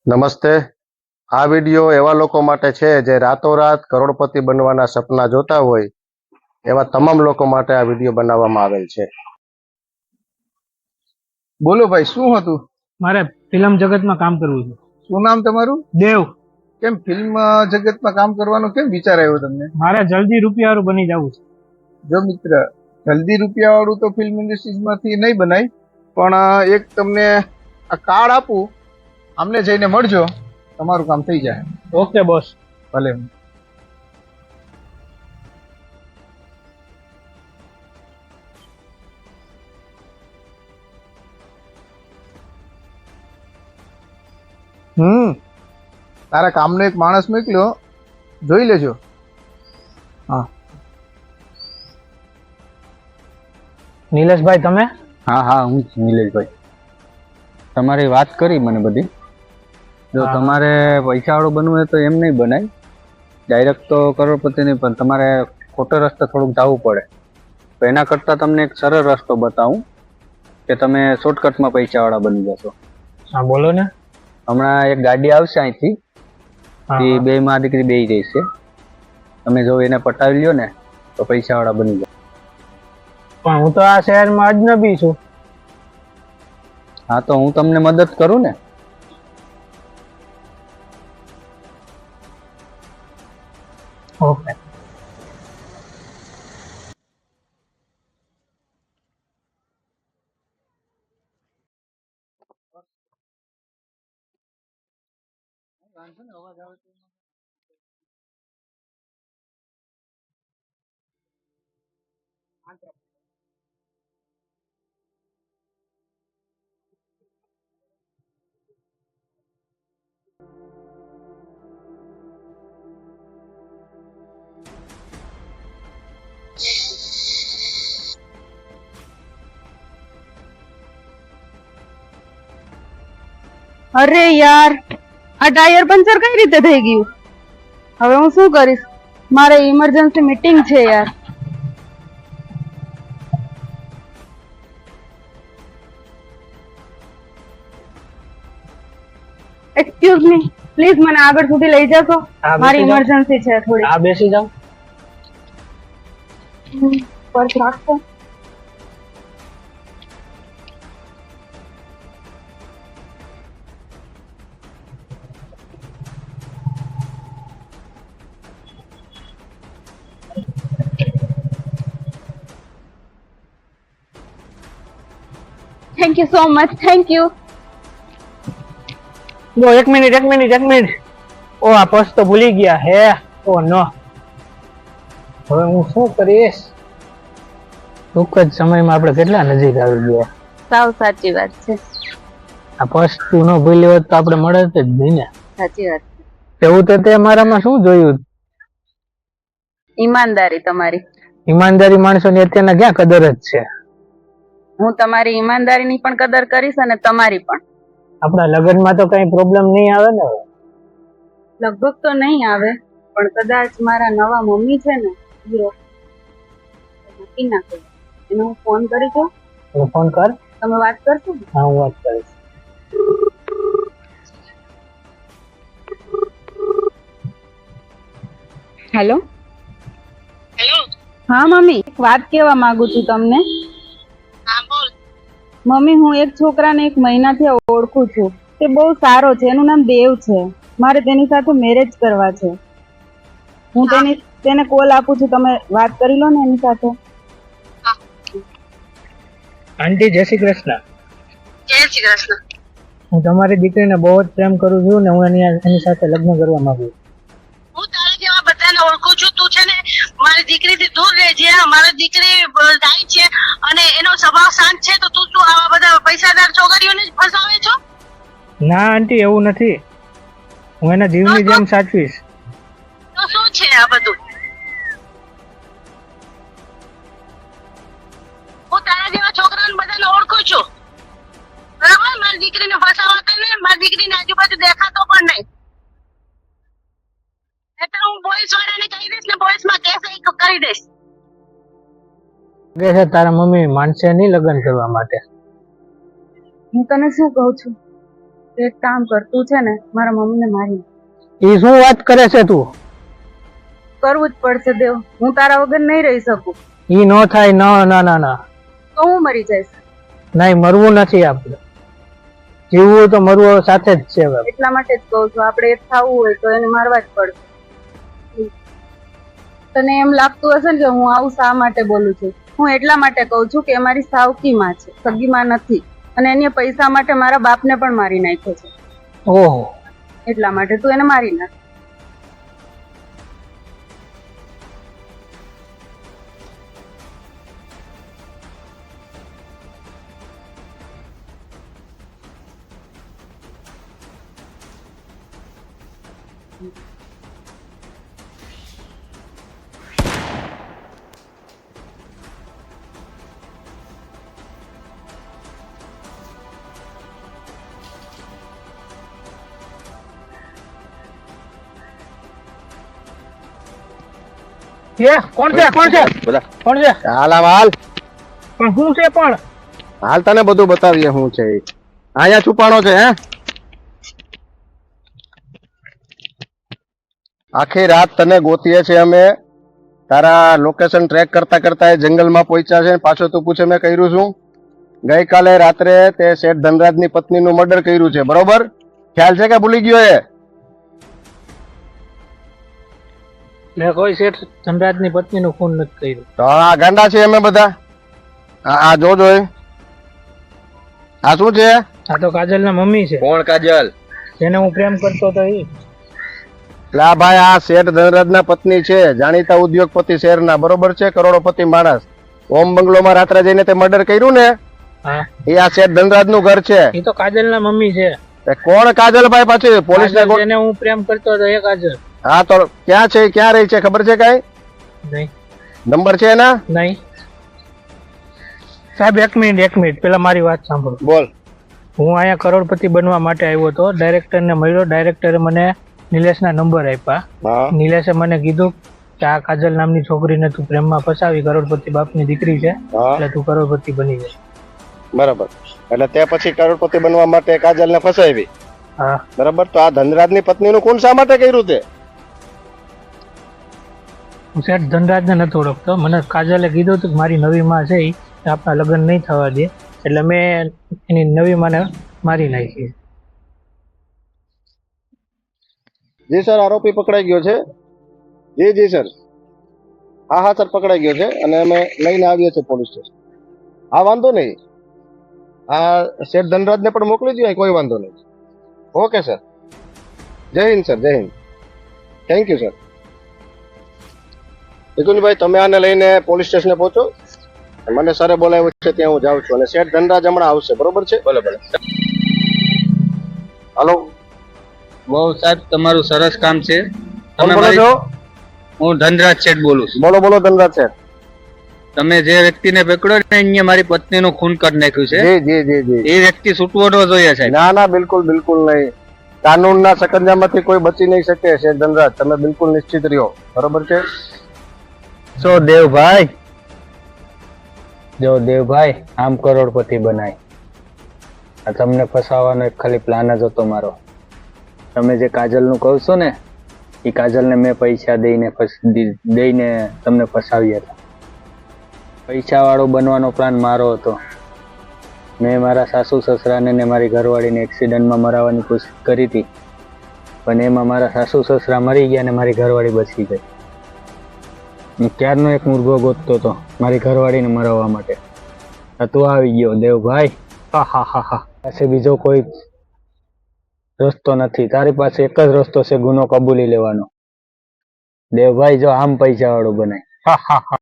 નમસ્તે. આ વિડીયો એવા લોકો માટે છે જે રાતોરાત કરોડપતિ બનવાના સપના જોતા હોય એવા તમામ લોકો માટે આ વિડીયો બનાવવામાં આવેલ છે. બોલો ભાઈ, શું હતું? મારે ફિલ્મ જગતમાં કામ કરવું છે. શું નામ તમારું? દેવ. કેમ ફિલ્મ જગતમાં કામ કરવાનો કેમ વિચાર આવ્યો તમને? મારે જલ્દી રૂપિયાવાળું બની જવું છે. જો મિત્ર, જલ્દી રૂપિયા વાળું તો ફિલ્મ ઇન્ડસ્ટ્રીઝમાંથી નહીં બનાય, પણ એક તમને આ કાર્ડ આપું, આમને જઈને મળજો, તમારું કામ થઈ જાય. Okay boss. ભલે. તારા કામનો એક માણસ મોકલ્યો, જોઈ લેજો. હા. નિલેશભાઈ તમે? હા હા, હું જ નિલેશભાઈ. તમારી વાત કરી મને બધી. જો તમારે પૈસા વાળું બનવું હોય તો એમ નહીં બનાય, ડાયરેક્ટ તો કરોડપતિ નહીં, પણ તમારે ખોટો રસ્તો થોડુંક જવું પડે. તો એના કરતાં તમને એક સરળ રસ્તો બતાવું કે તમે શોર્ટકટમાં પૈસા વાળા બની જશો. હા બોલો ને. હમણાં એક ગાડી આવશે અહીંથી, એ બે માં દીકરી બે જશે. તમે જો એને પટાવી લ્યો ને તો પૈસા વાળા બની જાવ. પણ હું તો આ શહેરમાં અજનબી છું. હા તો હું તમને મદદ કરું ને. ઓકે. અરે યાર, આ ટાયર પંચર કઈ રીતે થઈ ગયું? હવે હું શું કરીશ? મારે ઇમરજન્સી મીટિંગ છે યાર. એક્સક્યુઝ મી, પ્લીઝ મને આગળ સુધી લઈ જશો? મારી ઇમરજન્સી છે થોડી. આ બેસી જાઓ. પર્સ રાખો. Thank you so much. Thank you. જો એક મિનિટ. ઓ આ પર્સ તો ભૂલી ગયા હે. ઓ નો. હવે હું શું કરીશ? ટૂંક જ સમયમાં આપણે કેટલા નજીક આવી ગયા. સાવ સાચી વાત છે. આ પર્સ તું ન ભૂલી હોત તો આપણે મળત જ નહીં ને. સાચી વાત. એવું તો તે મારામાં શું જોયું? ઈમાનદારી તમારી. ઈમાનદારી માણસોની અત્યારના ક્યાં કદર જ છે. હું તમારી ઈમાનદારીની પણ કદર કરીશ અને તમારી પણ. આપણા લગ્નમાં તો કઈ પ્રોબ્લેમ નહીં આવે ને? લગભગ તો નહીં આવે, પણ કદાચ મારા નવા મમ્મી છે ને, નક્કી ના કર્યું. એને હું ફોન કરી દઉં. ફોન કર. તમે વાત કરશો? હા હું વાત કરીશ. હેલો. હા મમ્મી, એક વાત કહેવા માંગુ છું તમને. મમ્મી, હું એક છોકરાને 1 મહિનાથી ઓળખું છું. તે બહુ સારો છે. એનું નામ દેવ છે. મારે તેની સાથે મેરેજ કરવા છે. હું તેને કોલ આપું છું, તમે વાત કરી લો ને એની સાથે. આંટી જય શ્રી કૃષ્ણ. જય શ્રી કૃષ્ણ. હું તમારી દીકરીને બહુ જ પ્રેમ કરું છું ને હું એની સાથે લગ્ન કરવા માંગુ છું. હું તારા જેવા બધાને ઓળખું છું. તું છે ને મારી દીકરીથી દૂર રહેજે. મારી દીકરી જાય છે અને એનો સ્વભાવ શાંત છે, તો તું શું આવા બધા પૈસાદાર છોકરીઓને જ ફસાવે છો? ના આંટી, એવું નથી. હું એના જીવની જેમ સાચવીશ. તો શું છે આ બધું? હું તારા જેવા છોકરાઓને બધાને ઓળખું છું, બરાબર? મારી દીકરીને ફસાવા કરીને મારી દીકરીને આજુબાજુ દેખાતો પણ નહીં. એટલે હું પોલીસ વાળાને કહી દઈશ ને પોલીસમાં કેસ કરી દઈશ. કે છે તારા મમ્મી માનશે નહીં લગ્ન કરવા માટે. હું તને શું કહું છું, એક કામ કર, તું છે ને મારા મમ્મીને મારી નાખ. એ શું વાત કરે છે તું? કરવું જ પડશે દેવ, હું તારા વગર નહીં રહી શકું. ઈ નો થાય. ના ના ના ના, તો હું મરી જઈશ. નહીં, મરવું નથી આપણે. જીવવું તો મરવું સાથે જ છે હવે. એટલા માટે જ કહું છું, આપણે એક થવું હોય તો એને મારવા જ પડશે. તને એમ લાગતું હશે ને કે હું આવું શા માટે બોલું છું? હું એટલા માટે કહું છું કે એ મારી સાવકી માં છે, સગી માં નથી. અને એને પૈસા માટે મારા બાપને પણ મારી નાખ્યો છે. ઓહો, એટલા માટે તું એને મારી નાખ. કોણ છે? કોણ છે? બધા કોણ છે? હાલ આમ હાલ પણ શું છે? પણ હાલ તને બધું બતાવીએ શું છે ઈ. અહીંયા છુપાણો છે હે. આખી રાત તને ગોતીએ છે અમે, તારા લોકેશન ટ્રેક કરતા કરતા એ જંગલમાં પહોંચ્યા છે. પાછો તું પૂછે મેં કર્યું શું? ગઈકાલે રાત્રે તે શેઠ ધનરાજની પત્નીનું મર્ડર કર્યું છે, બરોબર? ખ્યાલ છે કે ભૂલી ગયો એ? મેં કોઈ શેઠ ધનરાજની પત્નીનું ખૂન નથી કર્યું. તો આ ગાંડા છે અમે બધા. આ જોજો એ. આ શું છે? આ તો કાજલના મમ્મી છે, કોણ કાજલ? જેને હું પ્રેમ કરતો હતો ઈ. એટલે આ ભાઈ આ શેઠ ધનરાજના પત્ની છે, જાણીતા ઉદ્યોગપતિ શહેરના, બરોબર છે? કરોડોપતિ માણસ. ઓમ બંગલોમાં રાત્રે જઈને તે મર્ડર કર્યું ને, હા, એ આ શેઠ ધનરાજનું ઘર છે. એ તો કાજલના મમ્મી છે. એ કોણ કાજલભાઈ? પાછી પોલીસ ને કાજલ જેને હું પ્રેમ કરતો હતો એ કાજલ. હા, તો ક્યાં છે, ક્યાં રહી છે, ખબર છે કઈ? નહીં નંબર છે એના? નહીં સાહેબ, એક મિનિટ પેલા મારી વાત સાંભળો. બોલ. હું અહીંયા કરોડપતિ બનવા માટે આવ્યો હતો. ડાયરેક્ટરને મળ્યો. ડાયરેક્ટરે મને નિલેશના નંબર આપ્યા. હા નિલેશે મને કીધું કે આ કાજલ નામની છોકરીને તું પ્રેમમાં ફસાવી, કરોડપતિ બાપની દીકરી છે, હા, એટલે તું કરોડપતિ બની જાય. બરાબર. એટલે તે પછી કરોડપતિ બનવા માટે કાજલને ફસાવી, હા, બરાબર? તો આ ધનરાજની પત્નીનું ખૂન શા માટે કર્યું તે? હું શેઠ ધનરાજને નથી ઓળખતો. મને કાજલે કીધું હતું કે મારી નવી માં છે, ઈ આપણા લગ્ન નહીં થવા દે, એટલે મેં એની નવી માને મારી નાખી. જી સર, આરોપી પકડાઈ ગયો છે. જી જી સર. હા હા સર, પકડાઈ ગયો છે અને અમે લઈને આવીએ છીએ પોલીસ સ્ટેશન. હા, વાંધો નહીં. આ શેઠ ધનરાજને પણ મોકલી દો, કોઈ વાંધો નહીં. Okay sir. જય હિન્દ સર, જય હિન્દ. Thank you sir. મિથુનભાઈ, તમે આને લઈને પોલીસ સ્ટેશને પહોંચો. મને સરે બોલાવ્યું છે ત્યાં હું જાઉં છું, અને શેઠ ધનરાજ હમણાં આવશે, બરોબર છે? ભલે ભલે. હાલો. બહુ સાહેબ, તમારું સરસ કામ છે. કોણ તમે બોલો છો? હું ધનરાજ શેઠ બોલું છું. બોલો બોલો ધનરાજ શેઠ. તમે જે વ્યક્તિને પકડ્યો ને એને મારી પત્નીનું ખૂન કરી નાખ્યું છે. જી જી જી જી. એ વ્યક્તિ છૂટવો ન જોઈએ સાહેબ. ના ના, બિલકુલ બિલકુલ નહીં. કાનૂનના સકંજામાંથી કોઈ બચી નહીં શકે શેઠ ધનરાજ, તમે બિલકુલ નિશ્ચિત રહ્યો, બરોબર છે? જો દેવભાઈ, આમ કરોડપતિ બનાય. આ તમને ફસાવાનો એક ખાલી પ્લાન જ હતો મારો. તમે જે કાજલનું કહો છો ને, એ કાજલને મેં પૈસા દઈને તમને ફસાવ્યા હતા. પૈસા વાળો બનવાનો પ્લાન મારો હતો. મેં મારા સાસુ સસરાને ને મારી ઘરવાળીને એક્સિડન્ટમાં મરાવવાની કોશિશ કરી હતી, પણ એમાં મારા સાસુ સસરા મરી ગયા ને મારી ઘરવાળી બચી ગઈ. હું ક્યારનો એક મુર્ગો ગોતતો હતો મારી ઘરવાળીને મરાવવા માટે. તું આવી ગયો દેવભાઈ. હા હા હા હા. પાસે બીજો કોઈ રસ્તો નથી. તારી પાસે એક જ રસ્તો છે, ગુનો કબૂલી લેવાનો. દેવભાઈ, જો આમ પૈસા વાળો બનાય. હા હા હા.